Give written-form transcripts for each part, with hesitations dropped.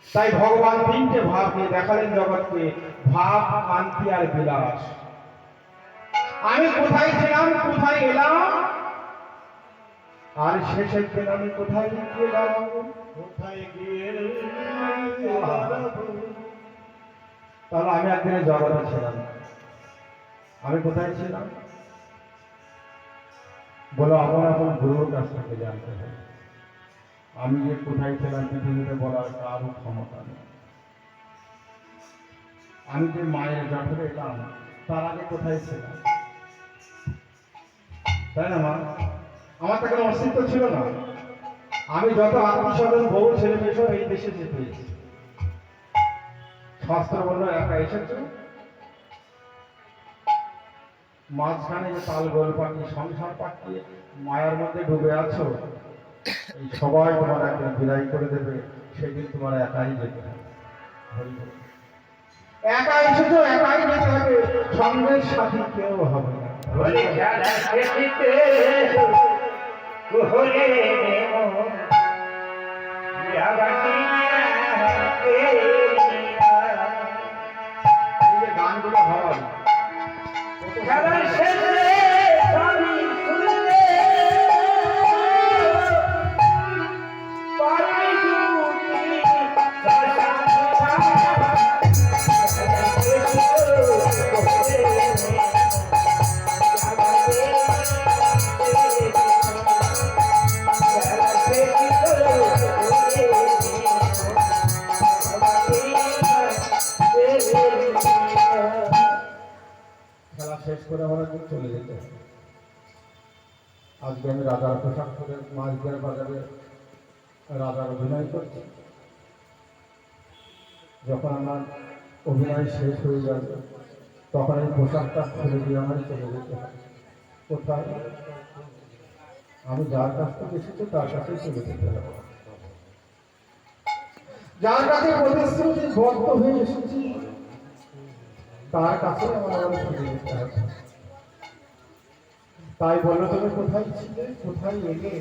তাই ভগবান তিনটে ভাব নিয়ে দেখালেন জগৎকে, ভাব, কান্তি আর বিলাস। আমি কোথায় ছিলাম, কোথায় এলাম, আর শেষের দিন আমি কোথায় গেলাম, কোথায় গিয়ে তাহলে আমি একদিনে জগতে ছিলাম। আমি কোথায় ছিলাম বলো, আপন আপন গুরুর কাছ থেকে জানতে হবে। আমি যে কোথায় ছিলাম পৃথিবীতে বলার কারো ক্ষমতা নেই। আমি যে মায়ের জঠরে এলাম তার আগে কোথায় ছিলাম, তাই না মা? আমার তো কোনো অস্তিত্ব ছিল না। আমি যত আত্মীয় বউ ছেলে মেয়ে এই দেশে যেতে পেয়েছি। শাস্ত্র বললো একা এসেছো, মাঝখানে যে তাল গোল পাখি সংসার পাঠিয়ে মায়ার মধ্যে ডুবে আছো, এই সবাই তোমার একদিন বিদায় করে দেবে, সেদিন তোমার একাই যেতে হবে। একা এসেছো, একাই যেতে হবে, সঙ্গের সাথী কেউ হবে না। গানগুলো হয় শেষ করে আমরা চলে যেতে। আজকে আমি রাজার পোশাক পরে মাঝদিয়ার বাজারে রাজার অভিনয় করছি। যখন আমার অভিনয় শেষ হয়ে যাবে তখন এই পোশাকটা খুলে দিয়ে আমায় চলে যেতে হবে। কোথায়? আমি যার কাছ থেকে এসেছি তার কাছেই চলে যেতে হবে। যার কাছে প্রতিশ্রুতি বদ্ধ হয়ে এসেছি তার কাছে আমার ফিরে যেতে হবে। তাই বলো, তুমি কোথায় ছিলে, কোথায় এলে,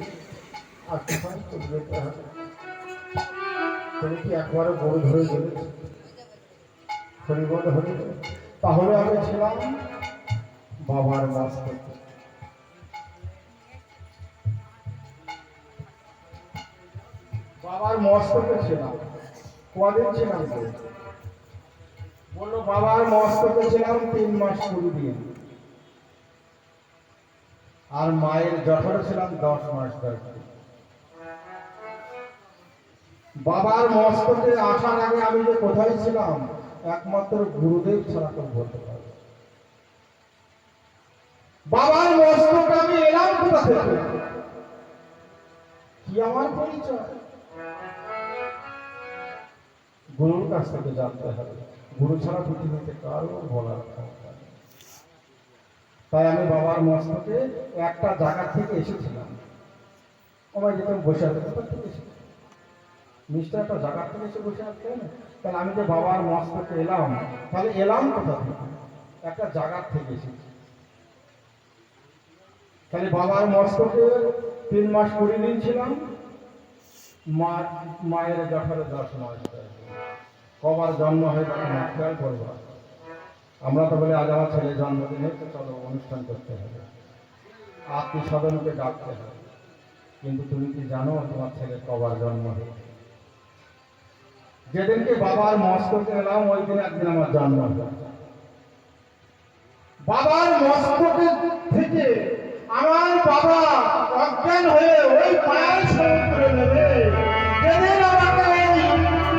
আর কোথায় চলে যেতে হবে? তুমি কি একবারও গরু ধরে গেলে? হরিবল হরি। তাহলে আমি ছিলাম বাবার মস্তকে। বাবার মস্তকে ছিলাম। কদিন ছিলাম? বললো বাবার মস্তকে ছিলাম 3 মাস 20 দিন, আর মায়ের জঠরে ছিলাম 10 মাস 10 দিন। বাবার মস্তকে আসার আগে আমি যে কোথায় ছিলাম একমাত্র গুরুদেব ছাড়া কেউ বলতে পারবে। বাবার মস্তকে আমি এলাম কোথা থেকে, কি আমার পরিচয়? গুরুর কাছ থেকে জানতে হবে। গুরু ছাড়া পৃথিবীতে কারো বলার ক্ষমতা নেই। তাই আমি বাবার মস্তকে একটা জায়গা থেকে এসেছিলাম। আমার যেতে বসে আছে, কোথা থেকে এসেছি? নিশ্চয় একটা জায়গা থেকে এসে বসে আছে না? তাহলে আমি যে বাবার মস্তকে এলাম, তাহলে এলাম কোথা থেকে? একটা জায়গা থেকে এসেছি। তাহলে বাবার মস্তকে 3 মাস 20 দিন ছিলাম, মায়ের জঠরে 10 মাস। কবার জন্ম হয় খেয়াল করবো। আমরা তো বলি আজ আমার ছেলে জন্মদিনে তো চলো অনুষ্ঠান করতে হবে, আত্মীয় স্বজনকে ডাকতে হবে। কিন্তু তুমি কি জানো তোমার ছেলে কবার জন্ম হয়েছে? যেদিনকে বাবার মস্তকে এলাম ওই দিন একদিন আমার জন্ম হয়েছে। বাবার মস্তকে থেকে আমার বাবা অজ্ঞান হয়ে ওই পায়ের সমুদ্রে নেবে, যেদিন আমাকে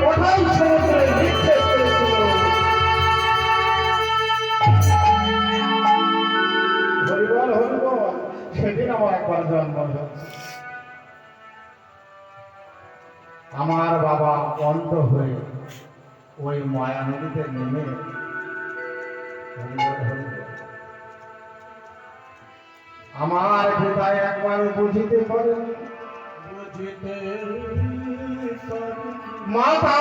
ওঠাই সমুদ্রে নিক্ষেপ করেছিল। হরিবল হরিবল, সেদিন আমার একবার জন্ম হয়েছে। আমার বাবা অন্ধ হয়ে ওই মায়া নদীতে নেমে আমার হৃদয় একবার বুঝিতে পারে, মাথা